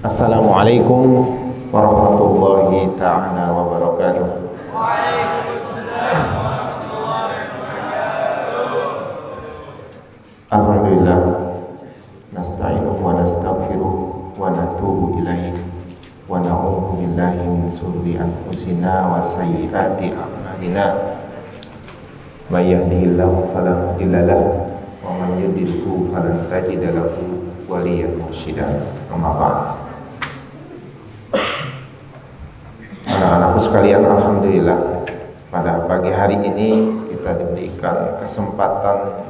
Assalamualaikum warahmatullahi ta'ala wabarakatuh. Alhamdulillah, nasta'inuhu wa nastaghfiruh wa natubu ilaih wa na'udzu billahi min shururi anfusina wa sayyiati a'malina. May yahdihillahu fala mudilla lahu wa man yudlilhu falan tajida lahu waliyyan mursyida. Amma ba'd. Anak-anakku sekalian, alhamdulillah pada pagi hari ini kita diberikan kesempatan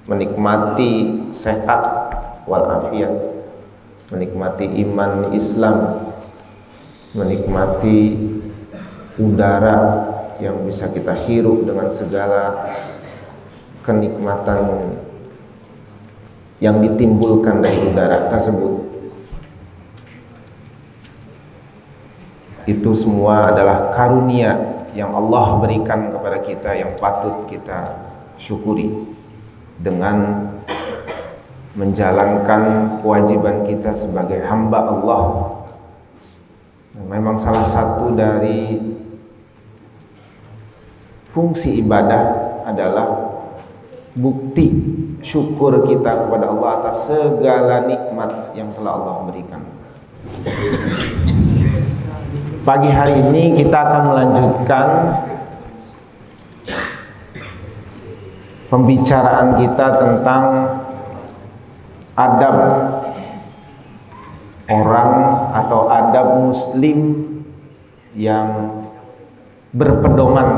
menikmati sehat walafiat, menikmati iman Islam, menikmati udara yang bisa kita hirup dengan segala kenikmatan yang ditimbulkan dari udara tersebut. Itu semua adalah karunia yang Allah berikan kepada kita yang patut kita syukuri dengan menjalankan kewajiban kita sebagai hamba Allah. Memang salah satu dari fungsi ibadah adalah bukti syukur kita kepada Allah atas segala nikmat yang telah Allah berikan. Pagi hari ini kita akan melanjutkan pembicaraan kita tentang adab orang atau adab muslim yang berpedoman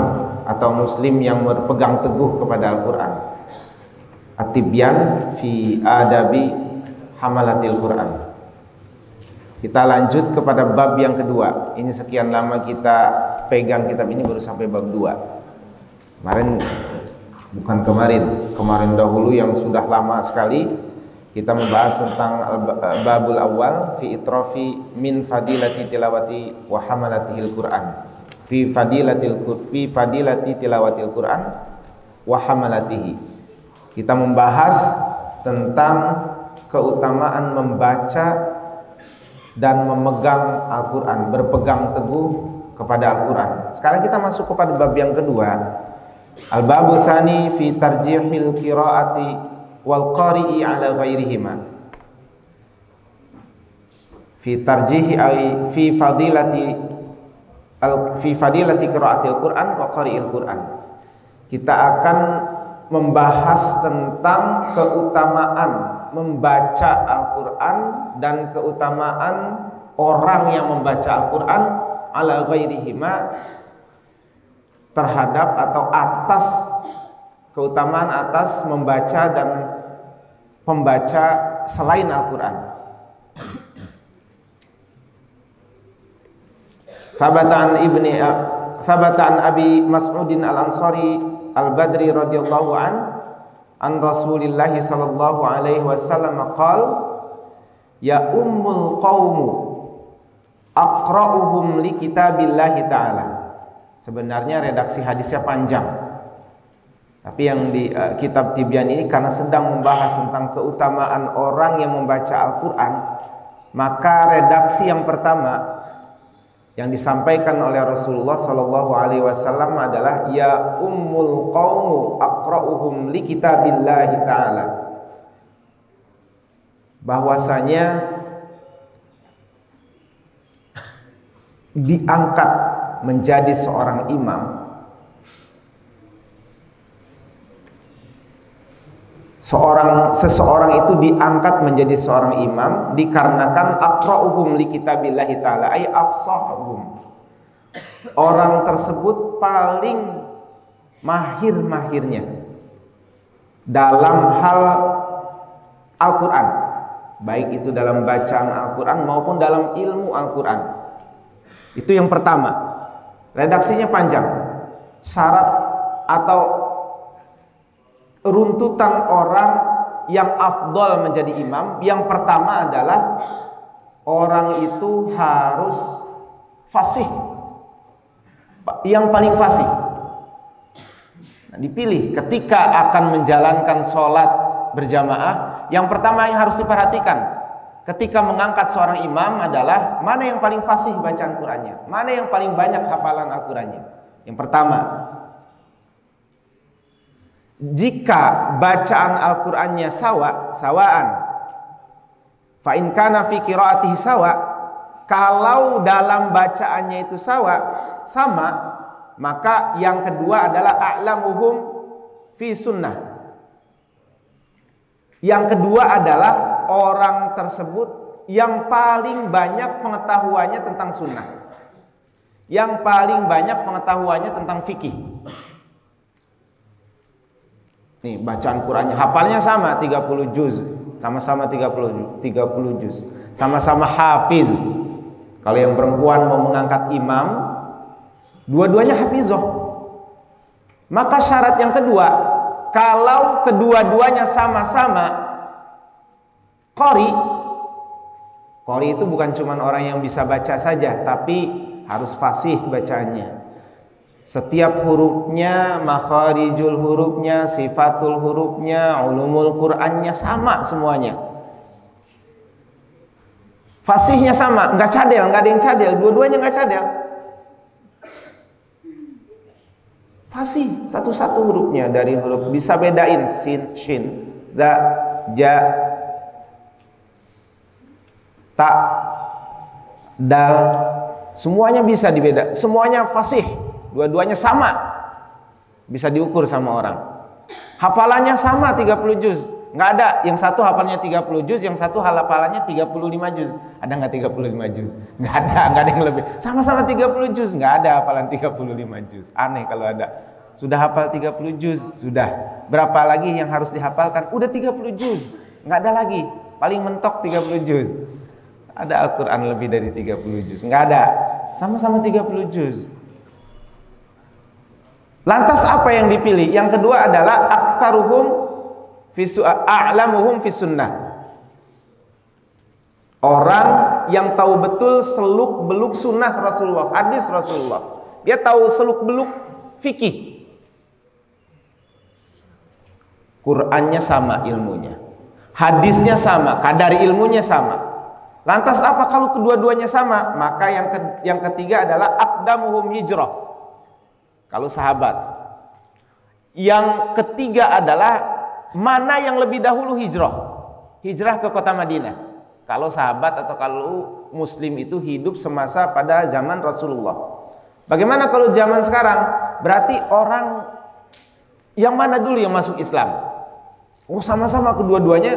atau muslim yang berpegang teguh kepada Al-Quran. At-Tibyan fi adabi hamalatil Quran. Kita lanjut kepada bab yang kedua. Ini sekian lama kita pegang kitab ini baru sampai bab 2. Kemarin dahulu yang sudah lama sekali kita membahas tentang babul awal fi itrafi min fadilati tilawati wa hamalatihil Quran. Fi fadilati tilawatil Quran wa hamalatihi. Kita membahas tentang keutamaan membaca dan memegang Al-Quran, berpegang teguh kepada Al-Quran. Sekarang kita masuk kepada bab yang kedua. Al-babu tsani fi tarjihil qiraati wal qari'i ala ghairihima. Fi tarjihi ay fi fadilati qiraatil Quran wa qari'il Quran. Kita akan membahas tentang keutamaan membaca Al-Quran dan keutamaan orang yang membaca Al-Quran ala ghairihima, terhadap atau atas, keutamaan atas membaca dan pembaca selain Al-Quran. Sabatan Abi Mas'udin Al-Ansari Al-Badri radhiyallahu an Rasulillah sallallahu alaihi wasallam qala ya ummul qaumu aqra'uhum li kitabillahi ta'ala. Sebenarnya redaksi hadisnya panjang, tapi yang di kitab Tibyan ini karena sedang membahas tentang keutamaan orang yang membaca Al-Quran, maka redaksi yang pertama yang disampaikan oleh Rasulullah sallallahu alaihi wasallam adalah ya ummul qaumu aqra'uhum li kitabillahi ta'ala. Bahwasanya diangkat menjadi seorang imam, seseorang itu diangkat menjadi seorang imam dikarenakan aqra'uhum li kitabillahi ta'ala ay afsahum. Orang tersebut paling mahir-mahirnya dalam hal Al-Quran, baik itu dalam bacaan Al-Quran maupun dalam ilmu Al-Quran. Itu yang pertama. Redaksinya panjang. Syarat atau runtutan orang yang afdol menjadi imam, yang pertama adalah orang itu harus fasih, yang paling fasih. Nah, dipilih ketika akan menjalankan sholat berjamaah, yang pertama yang harus diperhatikan ketika mengangkat seorang imam adalah mana yang paling fasih bacaan Qur'annya, mana yang paling banyak hafalan Al-Qur'annya. Yang pertama, jika bacaan Al-Qur'annya sawaan, fa in kana fi qiraatihi sawa, kalau dalam bacaannya itu sama, maka yang kedua adalah a'lamuhum fi sunnah. Yang kedua adalah orang tersebut yang paling banyak pengetahuannya tentang sunnah, yang paling banyak pengetahuannya tentang fikih. Nih bacaan Qur'annya, hafalnya sama 30 juz, sama-sama 30 juz, sama-sama hafiz. Kalau yang perempuan mau mengangkat imam, dua-duanya hafizah. Maka syarat yang kedua, kalau kedua-duanya sama-sama qari itu bukan cuma orang yang bisa baca saja, tapi harus fasih bacaannya. Setiap hurufnya, makharijul hurufnya, sifatul hurufnya, ulumul Qur'annya sama semuanya. Fasihnya sama, nggak cadel, nggak ada yang cadel, dua-duanya nggak cadel. Fasih satu-satu hurufnya, dari huruf bisa bedain sin, shin, za, ja, ta, dal, semuanya bisa dibeda, semuanya fasih, dua-duanya sama, bisa diukur sama orang. Hafalannya sama 30 juz, nggak ada yang satu hafalnya 30 juz, yang satu hafalannya 35 juz. Ada nggak 35 juz? Nggak ada yang lebih. Sama-sama 30 juz, nggak ada hafalan 35 juz. Aneh kalau ada. Sudah hafal 30 juz, sudah. Berapa lagi yang harus dihafalkan? Udah 30 juz, nggak ada lagi. Paling mentok 30 juz. Ada Al-Quran lebih dari 30 juz? Nggak ada. Sama-sama 30 juz. Lantas apa yang dipilih? Yang kedua adalah a'lamuhum fi sunnah. Orang yang tahu betul seluk-beluk sunnah Rasulullah, hadis Rasulullah. Dia tahu seluk-beluk fikih. Qur'annya sama ilmunya, hadisnya sama, kadar ilmunya sama. Lantas apa kalau kedua-duanya sama? Maka yang ketiga adalah aqdamuhum hijrah. Kalau sahabat. Yang ketiga adalah mana yang lebih dahulu hijrah ke kota Madinah. Kalau sahabat atau kalau muslim itu hidup semasa pada zaman Rasulullah. Bagaimana kalau zaman sekarang? Berarti orang yang mana dulu yang masuk Islam? Oh, sama-sama kedua-duanya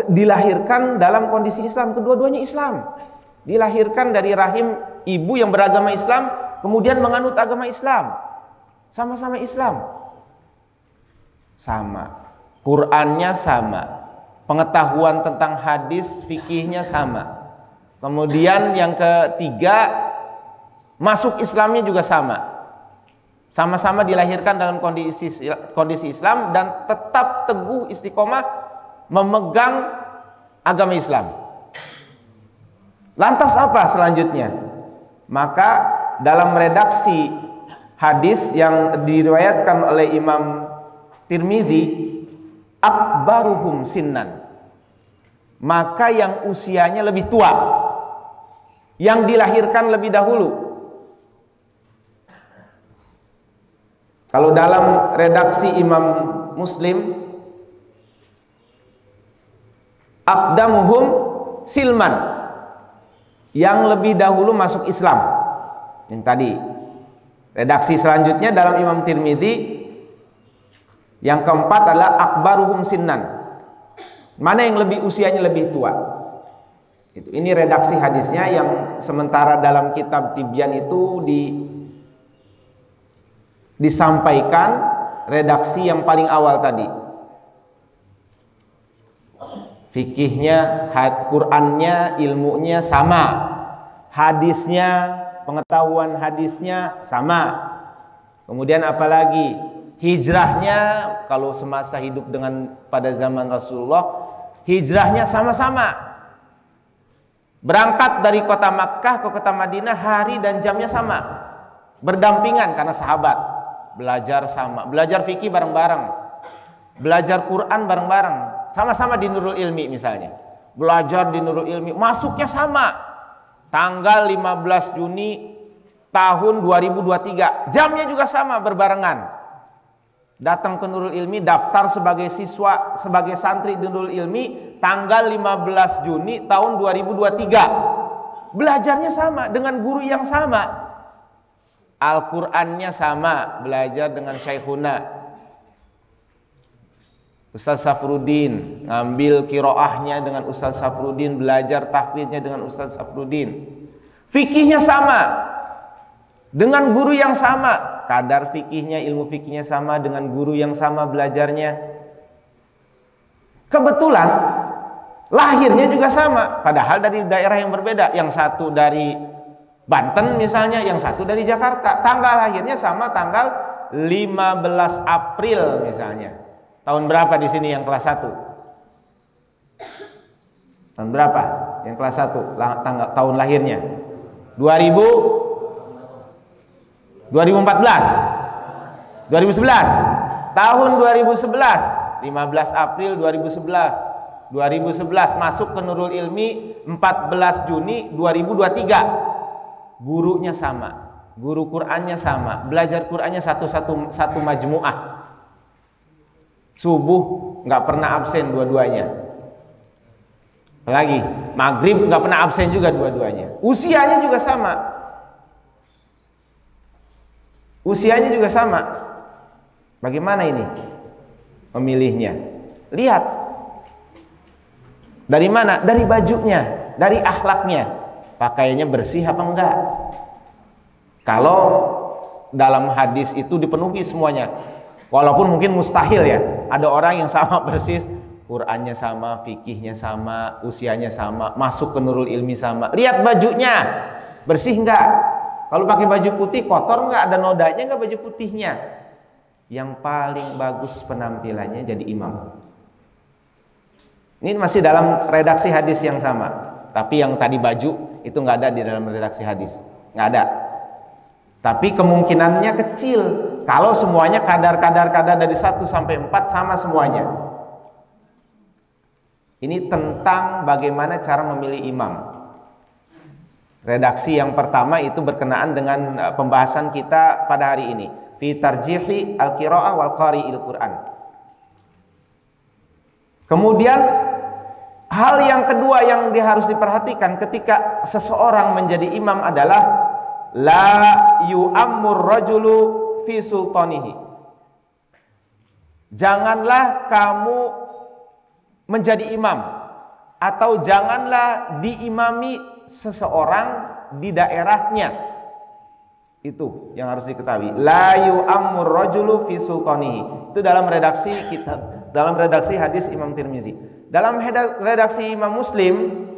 dilahirkan dalam kondisi Islam, kedua-duanya Islam. Dilahirkan dari rahim ibu yang beragama Islam, kemudian menganut agama Islam. Sama-sama Islam. Sama. Qur'annya sama. Pengetahuan tentang hadis, fikihnya sama. Kemudian yang ketiga, masuk Islamnya juga sama. Sama-sama dilahirkan dalam kondisi Islam dan tetap teguh istiqomah memegang agama Islam. Lantas apa selanjutnya? Maka dalam redaksi hadis yang diriwayatkan oleh Imam Tirmidzi, akbaruhum sinnan, maka yang usianya lebih tua, yang dilahirkan lebih dahulu. Kalau dalam redaksi Imam Muslim, aqdamuhum silman, yang lebih dahulu masuk Islam. Yang tadi. Redaksi selanjutnya dalam Imam Tirmidzi, yang keempat adalah akbaruhum sinnan, mana yang lebih usianya lebih tua. Ini redaksi hadisnya, yang sementara dalam kitab Tibyan itu disampaikan redaksi yang paling awal tadi. Fikihnya, Qur'annya, ilmunya sama, hadisnya, pengetahuan hadisnya sama. Kemudian apalagi hijrahnya, kalau semasa hidup dengan pada zaman Rasulullah, hijrahnya sama-sama. Berangkat dari kota Makkah ke kota Madinah, hari dan jamnya sama, berdampingan karena sahabat. Belajar sama, belajar fikih bareng-bareng, belajar Quran bareng-bareng, sama-sama di Nurul Ilmi misalnya. belajar di Nurul Ilmi, masuknya sama tanggal 15 Juni tahun 2023, jamnya juga sama berbarengan. Datang ke Nurul Ilmi, daftar sebagai siswa, sebagai santri di Nurul Ilmi tanggal 15 Juni tahun 2023. Belajarnya sama dengan guru yang sama. Al-Qur'annya sama, belajar dengan Syekhuna Ustaz Safruddin, ngambil kiroahnya dengan Ustaz Safruddin, belajar tahfidnya dengan Ustaz Safruddin. Fikihnya sama, dengan guru yang sama, kadar fikihnya, ilmu fikihnya sama dengan guru yang sama belajarnya. Kebetulan lahirnya juga sama, padahal dari daerah yang berbeda. Yang satu dari Banten misalnya, yang satu dari Jakarta. Tanggal lahirnya sama, tanggal 15 April misalnya. Tahun berapa di sini yang kelas 1? Tahun berapa? Yang kelas 1 tahun lahirnya? 2014. 2011. Tahun 2011. 15 April 2011. 2011 masuk ke Nurul Ilmi 14 Juni 2023. Gurunya sama, guru Qur'annya sama, belajar Qur'annya satu majmu'ah. Subuh nggak pernah absen dua-duanya. Apalagi maghrib nggak pernah absen juga dua-duanya. Usianya juga sama. Usianya juga sama. Bagaimana ini memilihnya? Lihat. Dari mana? Dari bajunya, dari akhlaknya. Pakaiannya bersih apa enggak? Kalau dalam hadis itu dipenuhi semuanya. Walaupun mungkin mustahil ya, ada orang yang sama persis, Qur'annya sama, fikihnya sama, usianya sama, masuk ke Nurul Ilmi sama. Lihat bajunya, bersih enggak? Kalau pakai baju putih kotor enggak? Ada nodanya enggak baju putihnya? Yang paling bagus penampilannya jadi imam. Ini masih dalam redaksi hadis yang sama, tapi yang tadi baju itu enggak ada di dalam redaksi hadis, enggak ada. Tapi kemungkinannya kecil kalau semuanya kadar dari 1 sampai 4 sama semuanya. Ini tentang bagaimana cara memilih imam. Redaksi yang pertama itu berkenaan dengan pembahasan kita pada hari ini, fi tarjihi al-qiraah wal qari'il Qur'an. Kemudian hal yang kedua yang harus diperhatikan ketika seseorang menjadi imam adalah la yu'ammur rajulu fi sultanihi. Janganlah kamu menjadi imam atau janganlah diimami seseorang di daerahnya. Itu yang harus diketahui. La yu'ammur rajulu fi sultanihi. Itu dalam redaksi kitab, dalam redaksi hadis Imam Tirmizi. Dalam redaksi Imam Muslim,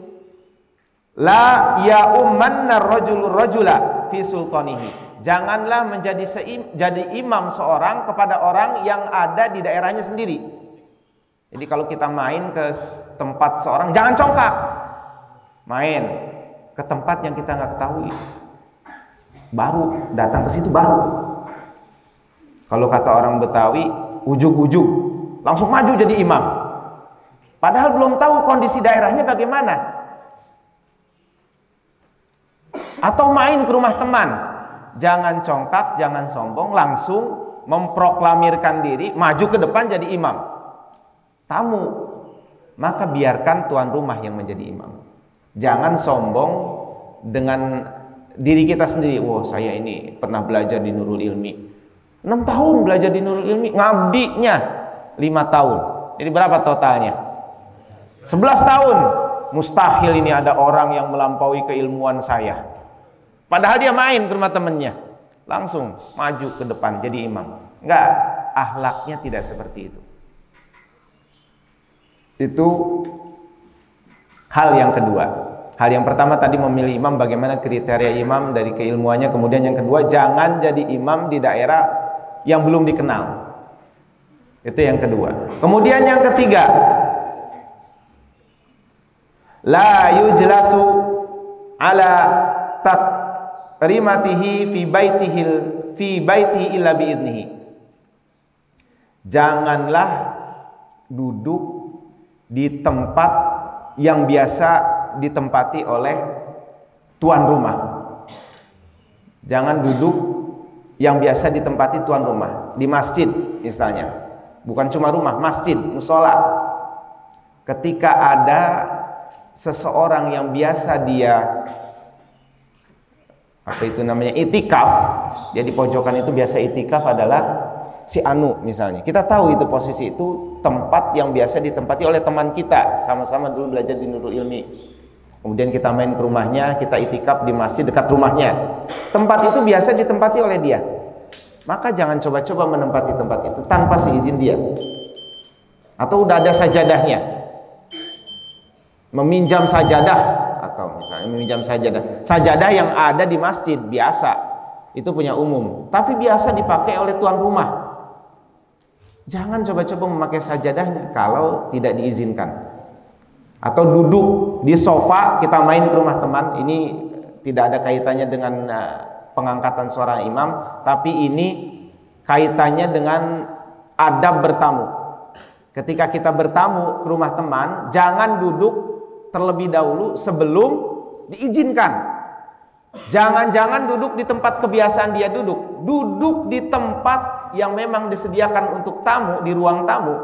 la ya'ummanna rajulu rajula fi sultanihi. Janganlah jadi imam seorang kepada orang yang ada di daerahnya sendiri. Jadi kalau kita main ke tempat seorang, jangan congkak. Main ke tempat yang kita nggak ketahui. Baru datang ke situ baru. Kalau kata orang Betawi, ujug-ujug, langsung maju jadi imam. Padahal belum tahu kondisi daerahnya bagaimana. Atau main ke rumah teman, jangan congkak, jangan sombong, langsung memproklamirkan diri, maju ke depan jadi imam. Tamu, maka biarkan tuan rumah yang menjadi imam. Jangan sombong dengan diri kita sendiri. Wah, saya ini pernah belajar di Nurul Ilmi 6 tahun belajar di Nurul Ilmi, ngabdinya 5 tahun. Jadi berapa totalnya? 11 tahun. Mustahil ini ada orang yang melampaui keilmuan saya. Padahal dia main ke rumah temannya, langsung maju ke depan jadi imam. Enggak, akhlaknya tidak seperti itu. Itu hal yang kedua. Hal yang pertama tadi memilih imam, bagaimana kriteria imam dari keilmuannya. Kemudian yang kedua, jangan jadi imam di daerah yang belum dikenal. Itu yang kedua. Kemudian yang ketiga, la yujlasu ala rimatihi fi baitihi illa biidnihi. Janganlah duduk di tempat yang biasa ditempati oleh tuan rumah. Jangan duduk yang biasa ditempati tuan rumah. Di masjid misalnya, bukan cuma rumah, masjid, musola. Ketika ada seseorang yang biasa dia itikaf, dia di pojokan itu biasa itikaf adalah si Anu misalnya. Kita tahu itu posisi itu tempat yang biasa ditempati oleh teman kita, sama-sama dulu belajar di Nurul Ilmi. Kemudian kita main ke rumahnya, kita itikaf di masjid dekat rumahnya. Tempat itu biasa ditempati oleh dia. Maka jangan coba-coba menempati tempat itu tanpa seizin dia. Atau udah ada sajadahnya, meminjam sajadah, atau misalnya meminjam sajadah yang ada di masjid biasa, itu punya umum, tapi biasa dipakai oleh tuan rumah. Jangan coba-coba memakai sajadahnya kalau tidak diizinkan. Atau duduk di sofa, kita main ke rumah teman. Ini tidak ada kaitannya dengan pengangkatan seorang imam, tapi ini kaitannya dengan adab bertamu. Ketika kita bertamu ke rumah teman, jangan duduk terlebih dahulu sebelum diizinkan. Jangan-jangan duduk di tempat kebiasaan dia duduk. Duduk di tempat yang memang disediakan untuk tamu, di ruang tamu.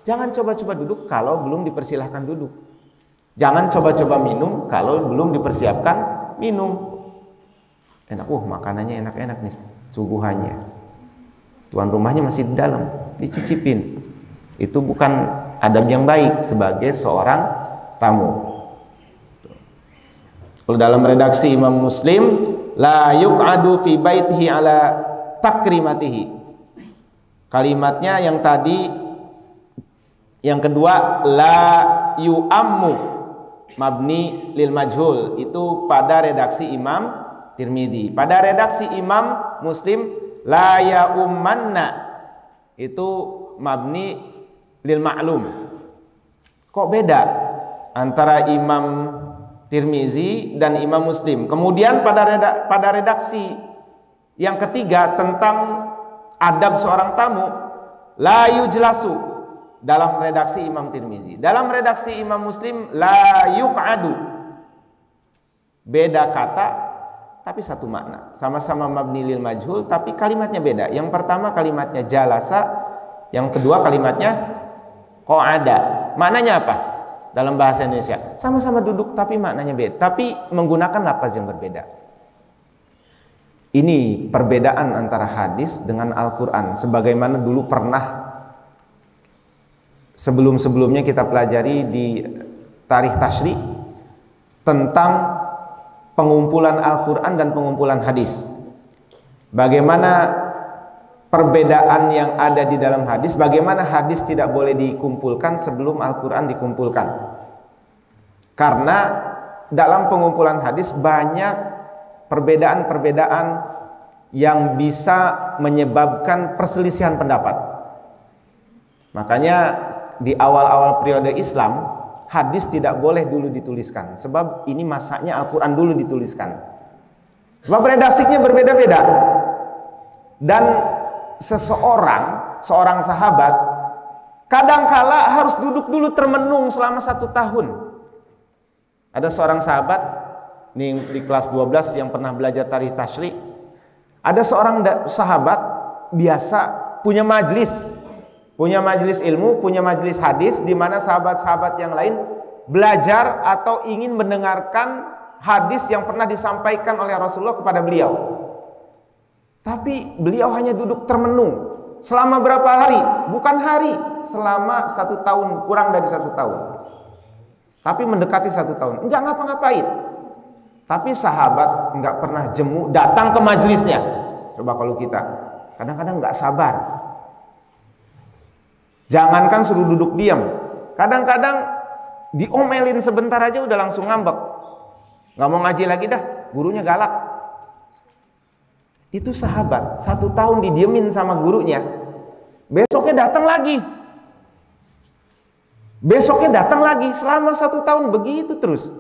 Jangan coba-coba duduk kalau belum dipersilahkan duduk. Jangan coba-coba minum kalau belum dipersiapkan minum. Enak, makanannya enak-enak nih, suguhannya. Tuan rumahnya masih di dalam, dicicipin. Itu bukan adab yang baik sebagai seorang tamu. Kalau dalam redaksi Imam Muslim, la yuq'adu fi baitihi ala takrimatihi. Kalimatnya yang tadi, yang kedua, la yu'ammu mabni lil majhul, itu pada redaksi Imam Tirmidzi. Pada redaksi Imam Muslim, la ya'ummanna, itu mabni lil ma'lum. Kok beda antara Imam Tirmidzi dan Imam Muslim? Kemudian pada redaksi yang ketiga tentang adab seorang tamu, la yujlasu, dalam redaksi Imam Tirmidzi. Dalam redaksi Imam Muslim, la yuq'adu. Beda kata tapi satu makna. Sama-sama mabni lil majhul tapi kalimatnya beda. Yang pertama kalimatnya jalasa, yang kedua kalimatnya qa'ada. Maknanya apa? Dalam bahasa Indonesia sama-sama duduk tapi maknanya beda, tapi menggunakan lafaz yang berbeda. Ini perbedaan antara hadis dengan Al-Quran. Sebagaimana dulu pernah sebelum-sebelumnya kita pelajari di tarikh tasyri' tentang pengumpulan Al-Quran dan pengumpulan hadis. Bagaimana perbedaan yang ada di dalam hadis, bagaimana hadis tidak boleh dikumpulkan sebelum Al-Quran dikumpulkan. Karena dalam pengumpulan hadis banyak perbedaan-perbedaan yang bisa menyebabkan perselisihan pendapat. Makanya di awal-awal periode Islam, hadis tidak boleh dulu dituliskan. Sebab ini masanya Al-Quran dulu dituliskan. Sebab redaksinya berbeda-beda. Dan seorang sahabat, kadangkala harus duduk dulu termenung selama 1 tahun. Ada seorang sahabat di kelas 12 yang pernah belajar tarikh tasyri'. Ada seorang sahabat biasa punya majelis ilmu, punya majelis hadis, di mana sahabat-sahabat yang lain belajar atau ingin mendengarkan hadis yang pernah disampaikan oleh Rasulullah kepada beliau. Tapi beliau hanya duduk termenung selama berapa hari? Bukan hari, selama 1 tahun, kurang dari 1 tahun. Tapi mendekati 1 tahun, enggak ngapa-ngapain. Tapi sahabat enggak pernah jemu datang ke majelisnya. Coba kalau kita kadang-kadang enggak sabar. Jangankan suruh duduk diam, kadang-kadang diomelin sebentar aja udah langsung ngambek. Nggak mau ngaji lagi dah, gurunya galak. Itu sahabat 1 tahun didiemin sama gurunya, besoknya datang lagi. Besoknya datang lagi, selama 1 tahun begitu terus.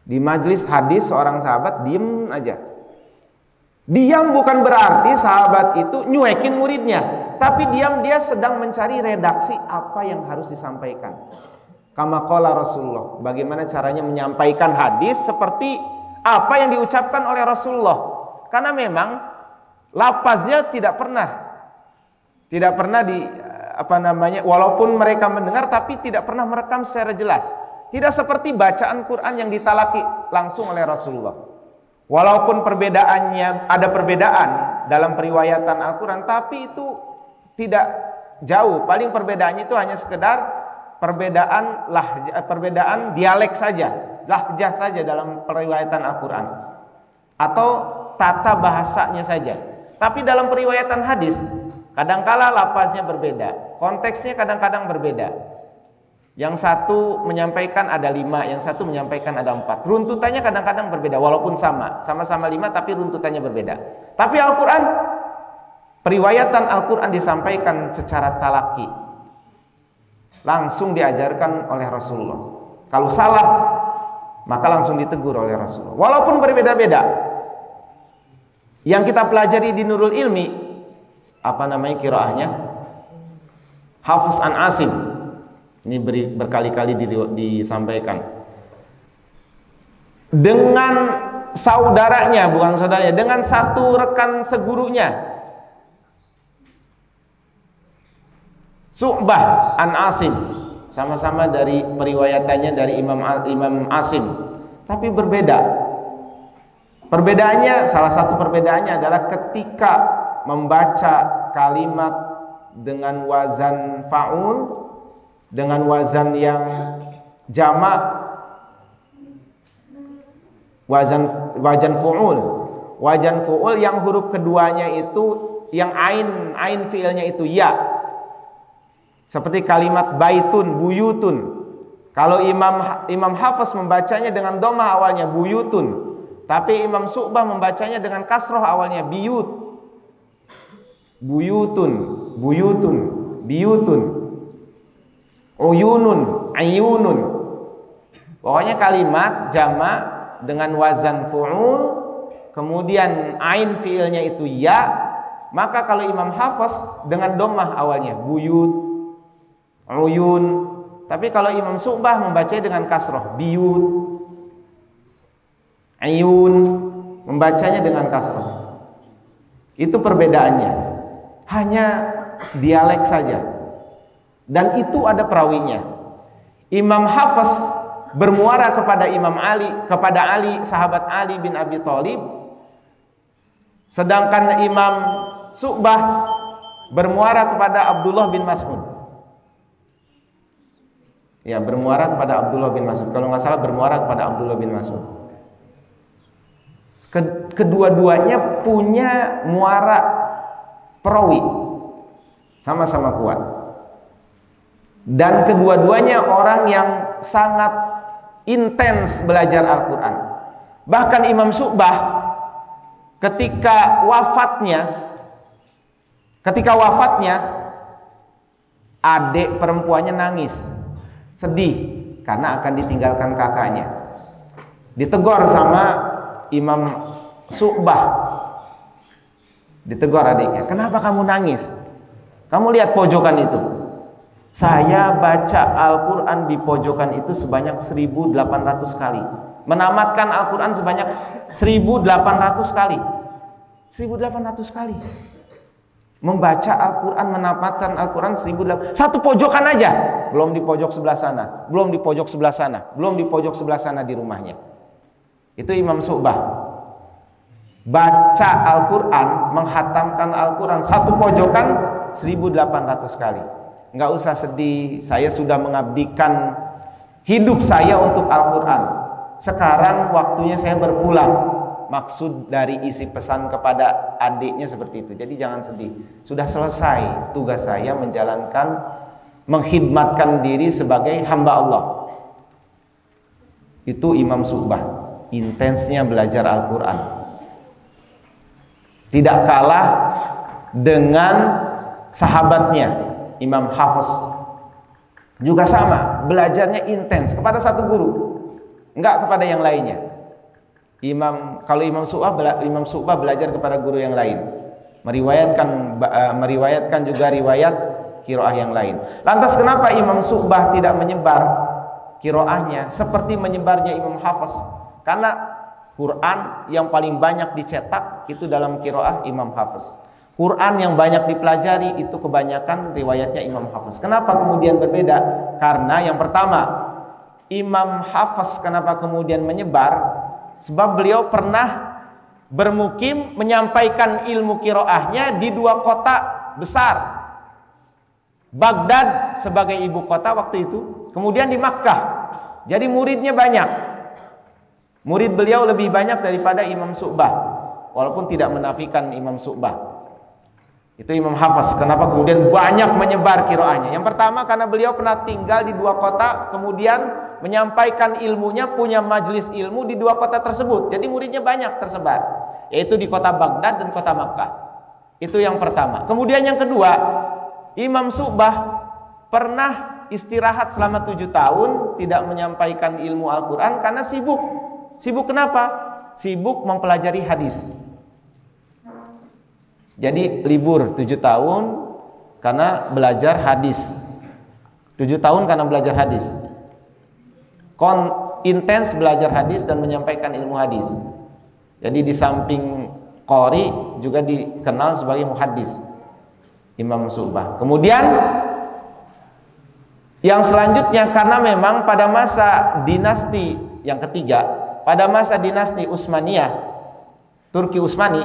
Di majelis hadis seorang sahabat diem aja. Diam bukan berarti sahabat itu nyuekin muridnya, tapi diam dia sedang mencari redaksi apa yang harus disampaikan. Kama qala Rasulullah, bagaimana caranya menyampaikan hadis seperti apa yang diucapkan oleh Rasulullah. Karena memang lafaznya tidak pernah walaupun mereka mendengar tapi tidak pernah merekam secara jelas. Tidak seperti bacaan Quran yang ditalaki langsung oleh Rasulullah. Walaupun ada perbedaan dalam periwayatan Al-Quran, tapi itu tidak jauh. Paling perbedaannya itu hanya sekedar perbedaan dialek saja, lahjah saja dalam periwayatan Al-Quran, atau tata bahasanya saja. Tapi dalam periwayatan hadis, kadangkala lafaznya berbeda, konteksnya kadang-kadang berbeda. Yang satu menyampaikan ada 5, yang satu menyampaikan ada 4. Runtutannya kadang-kadang berbeda, walaupun sama-sama 5, tapi runtutannya berbeda. Tapi Al-Quran, periwayatan Al-Quran disampaikan secara talaki, langsung diajarkan oleh Rasulullah. Kalau salah, maka langsung ditegur oleh Rasulullah. Walaupun berbeda-beda. Yang kita pelajari di Nurul Ilmi, qiraahnya? Hafs an Asim. Ini berkali-kali disampaikan. Dengan saudaranya, bukan saudaranya, dengan satu rekan segurunya, Syu'bah an Asim, sama-sama dari periwayatannya dari Imam Asim, tapi berbeda. Perbedaannya, salah satu perbedaannya adalah ketika membaca kalimat dengan wazan fa'ul, dengan wazan yang jamak, wazan fu'ul yang huruf keduanya itu, yang ain fiilnya itu ya. Seperti kalimat baitun, buyutun. Kalau Imam Hafiz membacanya dengan dhammah awalnya buyutun, tapi Imam Syu'bah membacanya dengan kasroh awalnya biyut. Buyutun, biyutun. Uyunun, ayunun. Pokoknya kalimat jamak dengan wazan fu'ul, kemudian ain fiilnya itu ya, maka kalau Imam Hafiz dengan dhammah awalnya buyut, uyun. Tapi kalau Imam Syu'bah membacanya dengan kasroh biyut, ayun, membacanya dengan kasroh. Itu perbedaannya, hanya dialek saja. Dan itu ada perawinya. Imam Hafiz bermuara kepada Ali, sahabat Ali bin Abi Thalib, sedangkan Imam Syu'bah bermuara kepada Abdullah bin Mas'ud. Ya, bermuara kepada Abdullah bin Mas'ud. Kalau nggak salah bermuara kepada Abdullah bin Mas'ud. Kedua-duanya punya muara perawi, sama-sama kuat. Dan kedua-duanya orang yang sangat intens belajar Al-Quran. Bahkan Imam Syu'bah ketika wafatnya adik perempuannya nangis, sedih karena akan ditinggalkan kakaknya. Ditegur sama Imam Syu'bah, ditegur adiknya, kenapa kamu nangis? Kamu lihat pojokan itu. Saya baca Al-Quran di pojokan itu sebanyak 1.800 kali. Menamatkan Al-Quran sebanyak 1.800 kali. 1.800 kali. Membaca Al-Quran, menamatkan Al-Quran 1.800. Satu pojokan aja. Belum di pojok sebelah sana, belum di pojok sebelah sana, belum di pojok sebelah sana di rumahnya. Itu Imam Syu'bah. Baca Al-Quran, menghatamkan Al-Quran satu pojokan 1.800 kali. Nggak usah sedih, saya sudah mengabdikan hidup saya untuk Al-Quran. Sekarang waktunya saya berpulang. Maksud dari isi pesan kepada adiknya seperti itu. Jadi jangan sedih, sudah selesai tugas saya menjalankan, mengkhidmatkan diri sebagai hamba Allah. Itu Imam Syu'bah, intensnya belajar Al-Quran. Tidak kalah dengan sahabatnya Imam Hafiz, juga sama, belajarnya intens kepada satu guru, enggak kepada yang lainnya. Kalau Imam Syu'bah belajar kepada guru yang lain, meriwayatkan juga riwayat qiraah yang lain. Lantas kenapa Imam Syu'bah tidak menyebar kiroahnya seperti menyebarnya Imam Hafiz. Karena Quran yang paling banyak dicetak itu dalam kiroah Imam Hafiz. Quran yang banyak dipelajari itu kebanyakan riwayatnya Imam Hafiz. Kenapa kemudian berbeda? Karena yang pertama, Imam Hafiz kenapa kemudian menyebar? Sebab beliau pernah bermukim menyampaikan ilmu kiroahnya di dua kota besar. Baghdad sebagai ibu kota waktu itu, kemudian di Makkah. Jadi muridnya banyak. Murid beliau lebih banyak daripada Imam Syu'bah, walaupun tidak menafikan Imam Syu'bah. Itu Imam Hafiz. Kenapa kemudian banyak menyebar kiroahnya? Yang pertama karena beliau pernah tinggal di dua kota, kemudian menyampaikan ilmunya, punya majelis ilmu di dua kota tersebut. Jadi muridnya banyak tersebar, yaitu di kota Baghdad dan kota Makkah. Itu yang pertama. Kemudian yang kedua, Imam Syu'bah pernah istirahat selama 7 tahun, tidak menyampaikan ilmu Al-Quran karena sibuk. Sibuk kenapa? Sibuk mempelajari hadis. Jadi libur 7 tahun karena belajar hadis. 7 tahun karena belajar hadis. Intens belajar hadis dan menyampaikan ilmu hadis. Jadi di samping qori juga dikenal sebagai muhaddis Imam Syu'bah. Kemudian yang selanjutnya, karena memang pada masa dinasti yang ketiga, pada masa dinasti Utsmaniyah, Turki Utsmani,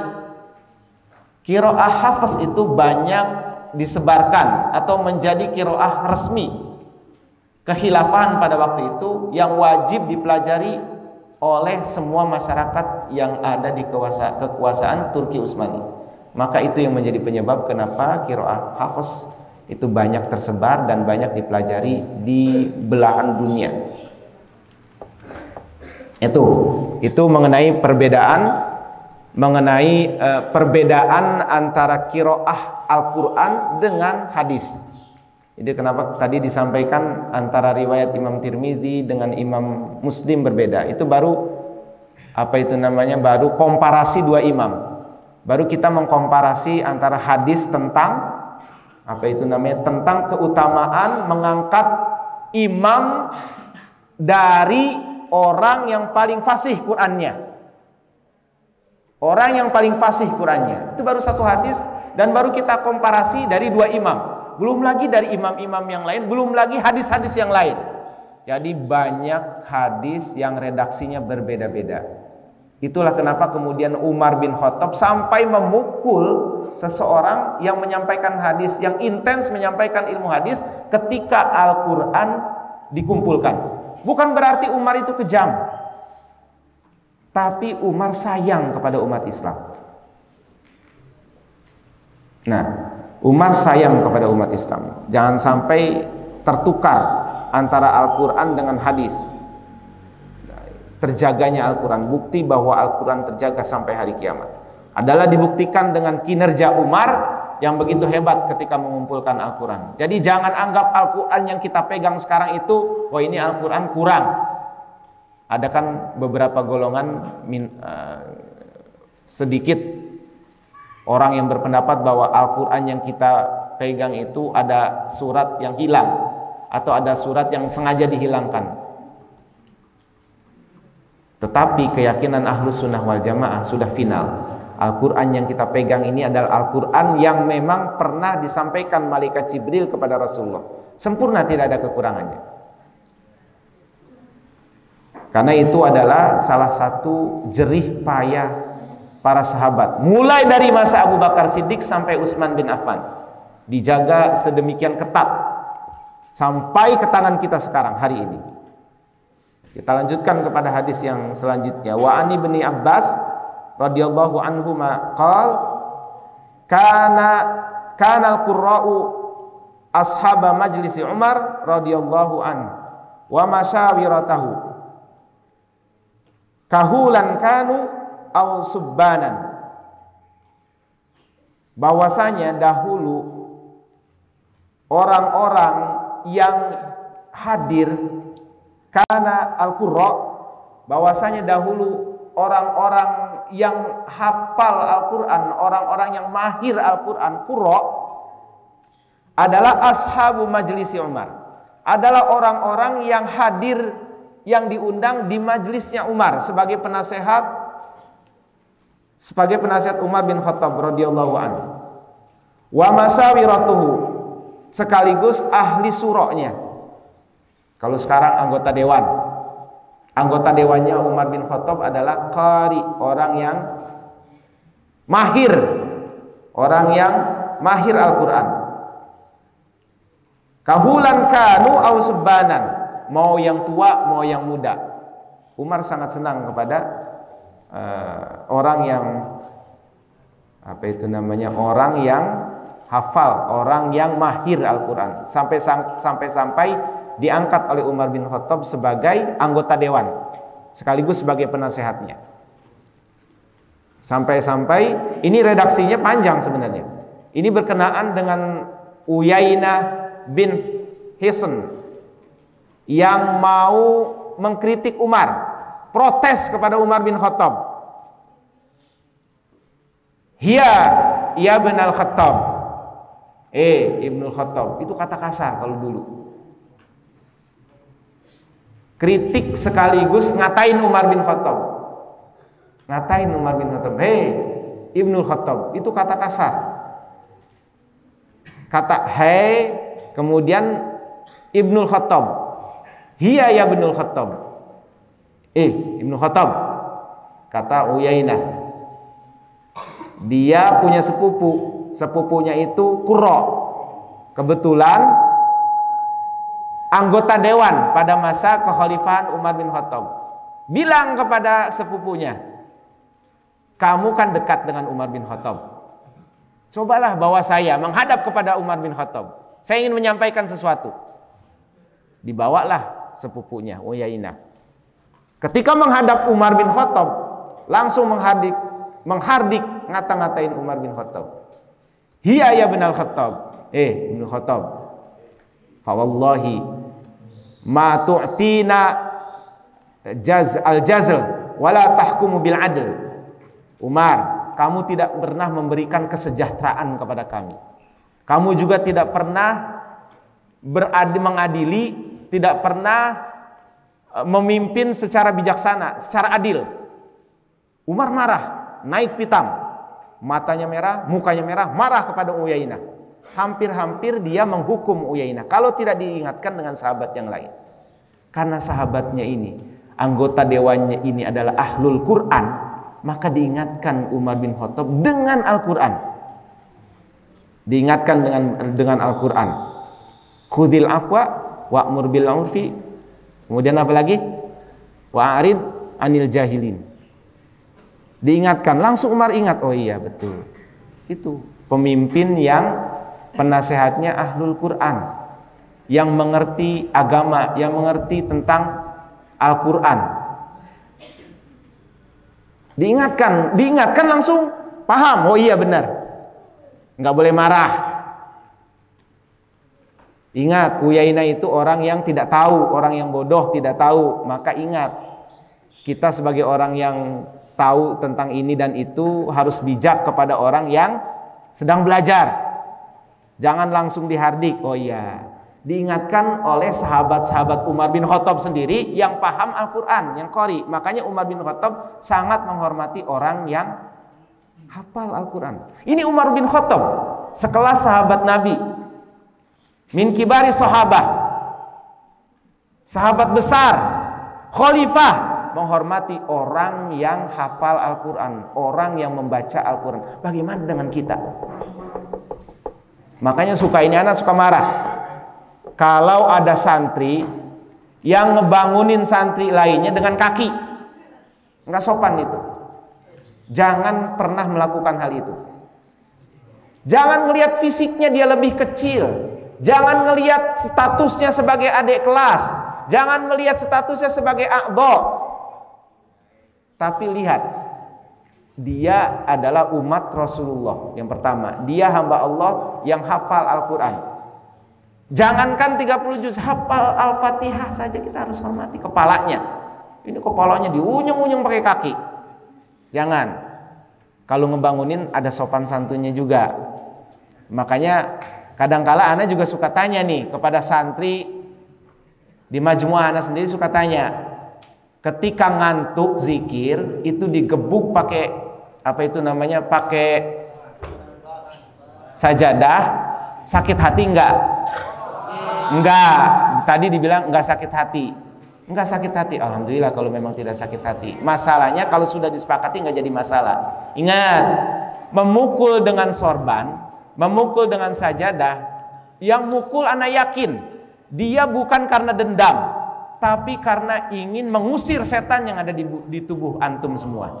kiroah Hafiz itu banyak disebarkan atau menjadi kiroah resmi kekhilafan pada waktu itu yang wajib dipelajari oleh semua masyarakat yang ada di kekuasaan Turki Utsmani. Maka itu yang menjadi penyebab kenapa kiroah Hafiz itu banyak tersebar dan banyak dipelajari di belahan dunia. Itu mengenai perbedaan antara kiroah Al-Quran dengan hadis. Jadi kenapa tadi disampaikan antara riwayat Imam Tirmidzi dengan Imam Muslim berbeda. Itu baru baru komparasi dua imam. Baru kita mengkomparasi antara hadis tentang tentang keutamaan mengangkat imam dari orang yang paling fasih Qur'annya. Orang yang paling fasih Qur'annya. Itu baru satu hadis dan baru kita komparasi dari dua imam. Belum lagi dari imam-imam yang lain, belum lagi hadis-hadis yang lain. Jadi banyak hadis yang redaksinya berbeda-beda. Itulah kenapa kemudian Umar bin Khattab sampai memukul seseorang yang menyampaikan hadis, yang intens menyampaikan ilmu hadis ketika Al-Quran dikumpulkan. Bukan berarti Umar itu kejam, tapi Umar sayang kepada umat Islam. Nah, Umar sayang kepada umat Islam. Jangan sampai tertukar antara Al-Quran dengan hadis. Terjaganya Al-Quran, bukti bahwa Al-Quran terjaga sampai hari kiamat adalah dibuktikan dengan kinerja Umar yang begitu hebat ketika mengumpulkan Al-Quran. Jadi jangan anggap Al-Quran yang kita pegang sekarang itu, wah ini Al-Quran kurang. Ada kan beberapa golongan sedikit orang yang berpendapat bahwa Al-Quran yang kita pegang itu ada surat yang hilang atau ada surat yang sengaja dihilangkan. Tetapi keyakinan Ahlus Sunnah wal Jamaah sudah final. Al-Quran yang kita pegang ini adalah Al-Quran yang memang pernah disampaikan malaikat Jibril kepada Rasulullah. Sempurna, tidak ada kekurangannya. Karena itu adalah salah satu jerih payah para sahabat. Mulai dari masa Abu Bakar Siddiq sampai Utsman bin Affan. Dijaga sedemikian ketat. Sampai ke tangan kita sekarang, hari ini. Kita lanjutkan kepada hadis yang selanjutnya. Wa ani bin Abbas radhiyallahu anhuma qala kana al-qurra'u ashaba majlisi Umar radhiyallahu an wa masyawiratahu kahulan kanu aw subbanan. Bahwasanya dahulu orang-orang yang hadir karena al-qurra, bahwasanya dahulu orang-orang yang hafal Al-Quran, orang-orang yang mahir Al-Quran, qurra, adalah ashabu majlisi Umar, adalah orang-orang yang hadir, yang diundang di majelisnya Umar sebagai penasehat Umar bin Khattab radhiyallahu anhu. Wa masawiratuhu, sekaligus ahli suroknya. Kalau sekarang anggota dewan, anggota dewannya Umar bin Khattab adalah qari, orang yang mahir Al-Quran. Kahulan kanu au subbanan, mau yang tua mau yang muda. Umar sangat senang kepada orang yang orang yang hafal, orang yang mahir Al-Quran, sampai diangkat oleh Umar bin Khattab sebagai anggota dewan sekaligus sebagai penasehatnya. Sampai ini redaksinya panjang sebenarnya. Ini berkenaan dengan Uyainah bin Hisn yang mau mengkritik Umar, protes kepada Umar bin Khattab. Ya bin al-Khattab, Ibnul Khattab, itu kata kasar kalau dulu. Kritik sekaligus ngatain Umar bin Khattab. Ibnul Khattab, itu kata kasar. Kata kemudian Ibnul Khattab. Hiya ya Ibnul Khattab. Ibnul Khattab. Kata Uyainah. Dia punya sepupunya itu Qurra. Kebetulan anggota dewan pada masa kekhalifahan Umar bin Khattab. Bilang kepada sepupunya, kamu kan dekat dengan Umar bin Khattab. Cobalah bawa saya menghadap kepada Umar bin Khattab. Saya ingin menyampaikan sesuatu. Dibawalah sepupunya Uyainah. Ketika menghadap Umar bin Khattab, langsung menghardik ngata-ngatain Umar bin Khattab. Hiya ya bin al-Khattab. Ibnu Khattab. Fa wallahi ma tu'tina al-jazl wala tahkumu bil adl. Umar, kamu tidak pernah memberikan kesejahteraan kepada kami. Kamu juga tidak pernah mengadili, tidak pernah memimpin secara bijaksana, secara adil. Umar marah, naik pitam, matanya merah, mukanya merah, marah kepada Uyainah. Hampir-hampir dia menghukum Uyainah kalau tidak diingatkan dengan sahabat yang lain. Karena sahabatnya ini, anggota dewannya ini adalah ahlul Quran, maka diingatkan Umar bin Khattab dengan Al-Quran. Diingatkan dengan Al-Quran. Khudil afwa wa'mur bil urfi. Kemudian apa lagi? Wa'arid anil jahilin. Diingatkan, langsung Umar ingat, oh iya betul. Itu pemimpin yang penasehatnya ahlul Quran, yang mengerti agama, yang mengerti tentang Al-Quran. Diingatkan langsung paham, oh iya benar. Nggak boleh marah. Ingat, Uyainah itu orang yang tidak tahu, orang yang bodoh, tidak tahu. Maka ingat, kita sebagai orang yang tahu tentang ini dan itu harus bijak kepada orang yang sedang belajar. Jangan langsung dihardik. Oh iya, diingatkan oleh sahabat-sahabat Umar bin Khattab sendiri yang paham Al-Quran, yang qari. Makanya Umar bin Khattab sangat menghormati orang yang hafal Al-Quran. Ini Umar bin Khattab, sekelas sahabat Nabi, min kibari sahabah, sahabat besar, khalifah, menghormati orang yang hafal Al-Quran, orang yang membaca Al-Quran. Bagaimana dengan kita? Makanya anak suka marah kalau ada santri yang ngebangunin santri lainnya dengan kaki. Nggak sopan itu. Jangan pernah melakukan hal itu. Jangan ngelihat fisiknya dia lebih kecil. Jangan ngelihat statusnya sebagai adik kelas. Jangan melihat statusnya sebagai a'dha. Tapi lihat, dia adalah umat Rasulullah. Yang pertama, dia hamba Allah yang hafal Al-Quran. Jangankan 30 juz, hafal Al-Fatihah saja kita harus hormati kepalanya. Ini kepalanya diunyung-unyung pakai kaki. Jangan. Kalau ngebangunin ada sopan santunnya juga. Makanya kadangkala ana juga suka tanya nih kepada santri Di Majmu'ah ana sendiri suka tanya, ketika ngantuk zikir itu digebuk pakai apa itu namanya, pakai sajadah, sakit hati enggak? Enggak. Tadi dibilang enggak sakit hati. Enggak sakit hati. Alhamdulillah kalau memang tidak sakit hati. Masalahnya kalau sudah disepakati enggak jadi masalah. Ingat, memukul dengan sorban, memukul dengan sajadah, yang mukul ana yakin dia bukan karena dendam, tapi karena ingin mengusir setan yang ada di tubuh antum semua.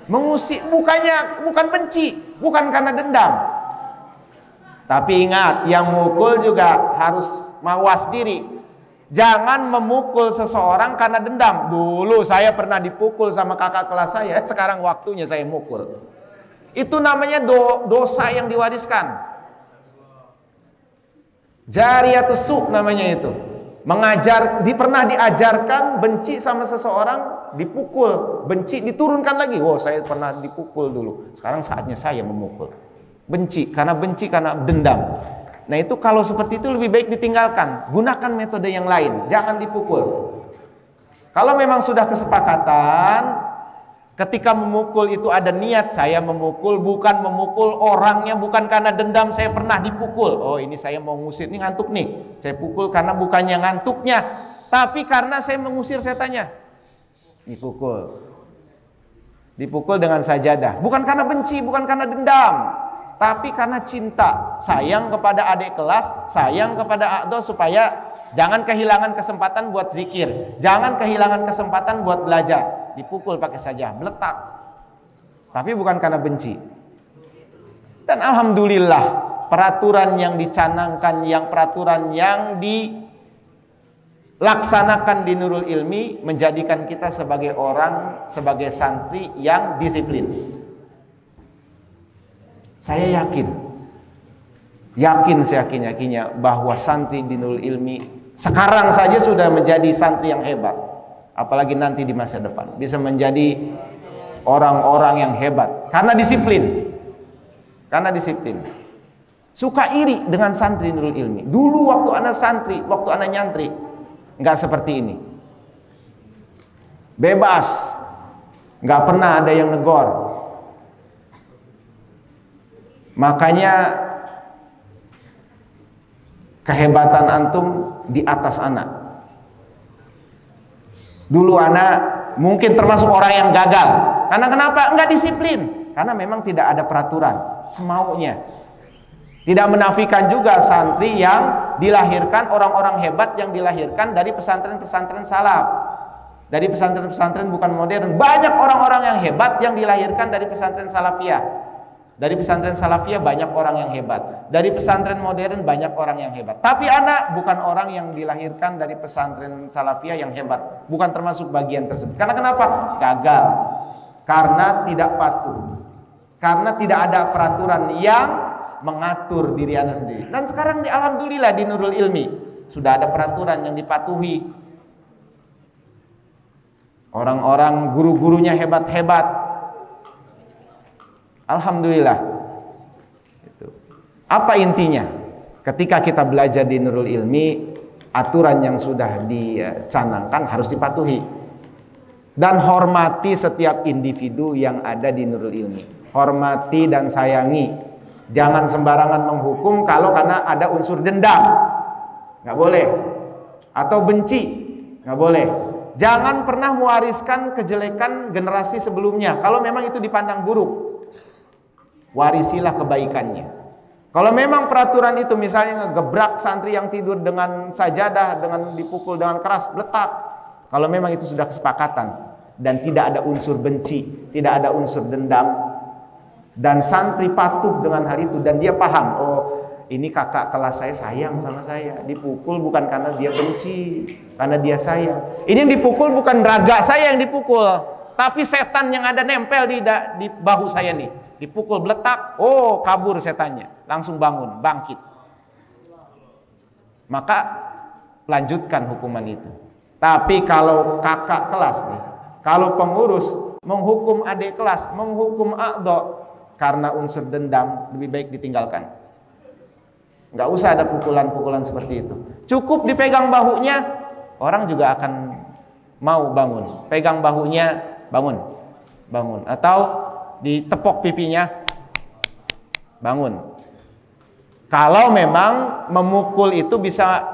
Mengusir, bukan benci, bukan karena dendam. Tapi ingat, yang mukul juga harus mawas diri. Jangan memukul seseorang karena dendam. Dulu saya pernah dipukul sama kakak kelas saya, sekarang waktunya saya mukul. Itu namanya dosa yang diwariskan. Jariyatus su' namanya itu. Pernah diajarkan benci sama seseorang, dipukul, benci, diturunkan lagi. Wow, saya pernah dipukul dulu. Sekarang saatnya saya memukul. Benci karena dendam. Nah itu kalau seperti itu lebih baik ditinggalkan. Gunakan metode yang lain, jangan dipukul. Kalau memang sudah kesepakatan, ketika memukul itu ada niat saya memukul, bukan memukul orangnya, bukan karena dendam saya pernah dipukul. Oh ini saya mau ngusir, ini ngantuk nih, saya pukul karena bukannya ngantuknya, tapi karena saya mengusir setannya. Dipukul dengan sajadah, bukan karena benci, bukan karena dendam, tapi karena cinta, sayang kepada adik kelas, sayang kepada A'do, supaya jangan kehilangan kesempatan buat zikir, jangan kehilangan kesempatan buat belajar. Dipukul pakai saja, meletak. Tapi bukan karena benci. Dan alhamdulillah, peraturan yang dicanangkan, peraturan yang dilaksanakan di Nurul Ilmi menjadikan kita sebagai sebagai santri yang disiplin. Saya yakin seyakin-yakinnya bahwa santri di Nurul Ilmi sekarang saja sudah menjadi santri yang hebat, apalagi nanti di masa depan bisa menjadi orang-orang yang hebat karena disiplin. Suka iri dengan santri Nurul Ilmi. Dulu waktu anak santri, waktu anak nyantri, nggak seperti ini, bebas, nggak pernah ada yang negor. Makanya kehebatan antum di atas anak. Dulu anak mungkin termasuk orang yang gagal. Karena kenapa? Enggak disiplin. Karena memang tidak ada peraturan, semaunya. Tidak menafikan juga santri yang dilahirkan, orang-orang hebat yang dilahirkan dari pesantren-pesantren salaf. Dari pesantren-pesantren bukan modern. Banyak orang-orang yang hebat yang dilahirkan dari pesantren salafiyah. Dari pesantren salafiyah banyak orang yang hebat. Dari pesantren modern banyak orang yang hebat. Tapi anak bukan orang yang dilahirkan dari pesantren salafiyah yang hebat. Bukan termasuk bagian tersebut. Karena kenapa? Gagal. Karena tidak patuh. Karena tidak ada peraturan yang mengatur diri anak sendiri. Dan sekarang alhamdulillah di Nurul Ilmi sudah ada peraturan yang dipatuhi. Orang-orang guru-gurunya hebat-hebat. Alhamdulillah. Apa intinya? Ketika kita belajar di Nurul Ilmi, aturan yang sudah dicanangkan harus dipatuhi. Dan hormati setiap individu yang ada di Nurul Ilmi. Hormati dan sayangi. Jangan sembarangan menghukum kalau karena ada unsur dendam. Nggak boleh. Atau benci. Nggak boleh. Jangan pernah mewariskan kejelekan generasi sebelumnya. Kalau memang itu dipandang buruk, warisilah kebaikannya. Kalau memang peraturan itu misalnya ngegebrak santri yang tidur dengan sajadah, dengan dipukul dengan keras, letak. Kalau memang itu sudah kesepakatan dan tidak ada unsur benci, tidak ada unsur dendam, dan santri patuh dengan hal itu dan dia paham, oh ini kakak kelas saya sayang sama saya, dipukul bukan karena dia benci, karena dia sayang. Ini yang dipukul bukan raga saya yang dipukul, tapi setan yang ada nempel di bahu saya nih. Dipukul beletak, oh kabur setannya, langsung bangun, bangkit. Maka lanjutkan hukuman itu. Tapi kalau kakak kelas nih, kalau pengurus menghukum adik kelas, menghukum A'do karena unsur dendam, lebih baik ditinggalkan. Nggak usah ada pukulan-pukulan seperti itu. Cukup dipegang bahunya, orang juga akan mau bangun. Pegang bahunya, bangun. Bangun. Atau ditepok pipinya, bangun. Kalau memang memukul itu bisa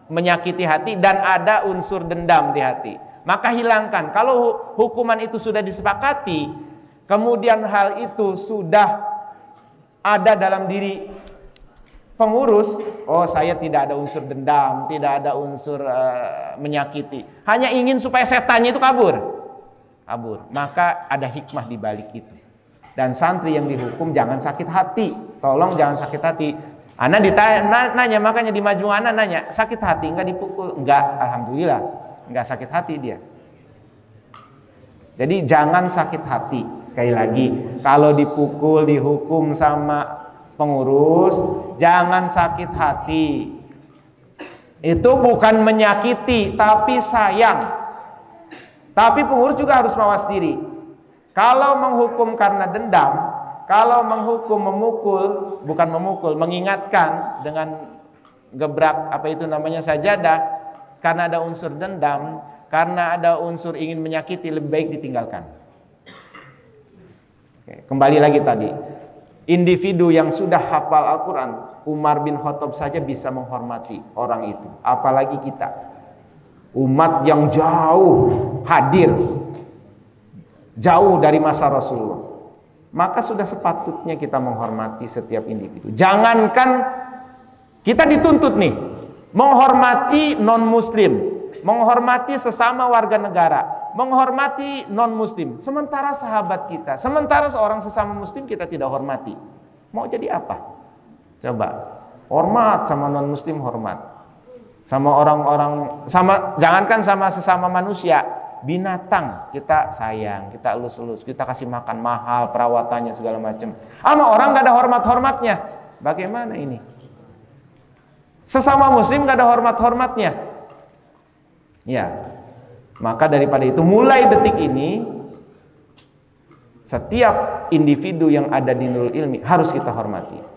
menyakiti hati dan ada unsur dendam di hati, maka hilangkan. Kalau hukuman itu sudah disepakati, kemudian hal itu sudah ada dalam diri pengurus, oh saya tidak ada unsur dendam, tidak ada unsur menyakiti, hanya ingin supaya setannya itu kabur, maka ada hikmah di balik itu. Dan santri yang dihukum jangan sakit hati, tolong jangan sakit hati. Ana nanya, makanya di majmu ana nanya, sakit hati enggak dipukul? Enggak, alhamdulillah, enggak sakit hati dia. Jadi jangan sakit hati. Sekali lagi, kalau dipukul, dihukum sama pengurus, jangan sakit hati. Itu bukan menyakiti, tapi sayang. Tapi pengurus juga harus mawas diri. Kalau menghukum karena dendam, kalau menghukum memukul, bukan memukul, mengingatkan dengan gebrak apa itu namanya sajadah, karena ada unsur dendam, karena ada unsur ingin menyakiti, lebih baik ditinggalkan. Oke, kembali lagi tadi, individu yang sudah hafal Al-Quran, Umar bin Khattab saja bisa menghormati orang itu, apalagi kita, umat yang jauh hadir, jauh dari masa Rasulullah. Maka sudah sepatutnya kita menghormati setiap individu. Jangankan kita dituntut nih menghormati non-muslim, menghormati sesama warga negara, menghormati non-muslim, sementara sahabat kita, sementara seorang sesama muslim kita tidak hormati. Mau jadi apa? Coba hormat sama non-muslim, hormat sama orang-orang, sama, jangankan sama sesama manusia, binatang kita sayang, kita elus-elus, kita kasih makan mahal, perawatannya segala macam. Sama orang gak ada hormat-hormatnya. Bagaimana ini? Sesama muslim gak ada hormat-hormatnya. Ya, maka daripada itu mulai detik ini, setiap individu yang ada di Nurul Ilmi harus kita hormati.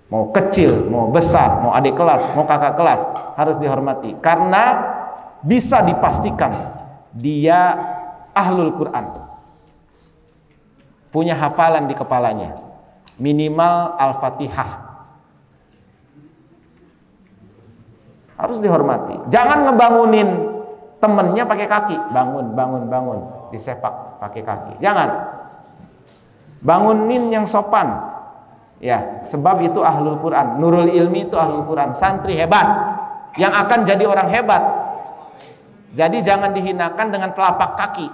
Mau kecil, mau besar, mau adik kelas, mau kakak kelas, harus dihormati. Karena bisa dipastikan dia ahlul Quran, punya hafalan di kepalanya, minimal Al-Fatihah. Harus dihormati. Jangan ngebangunin temennya pakai kaki, bangun, disepak pakai kaki. Jangan. Bangunin yang sopan. Ya, sebab itu ahlul Quran. Nurul Ilmi itu ahlul Quran, santri hebat yang akan jadi orang hebat. Jadi jangan dihinakan dengan telapak kaki.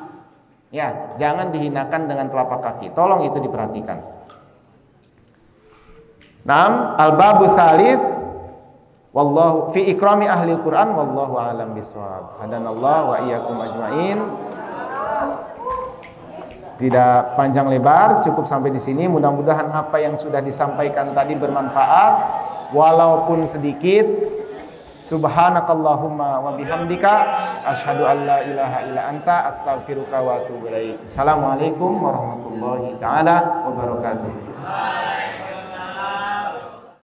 Ya, jangan dihinakan dengan telapak kaki. Tolong itu diperhatikan. Naam, al-babu tsalits wallahu fi ikrami ahli Quran wallahu a'lam bishawab. Hadanallahu wa iyyakum ajmain. Tidak panjang lebar, cukup sampai di sini. Mudah-mudahan apa yang sudah disampaikan tadi bermanfaat walaupun sedikit. Subhanakallahumma wa bihamdika asyhadu an la ilaha illa anta astaghfiruka wa atubu ilaik. Assalamualaikum warahmatullahi taala wabarakatuh.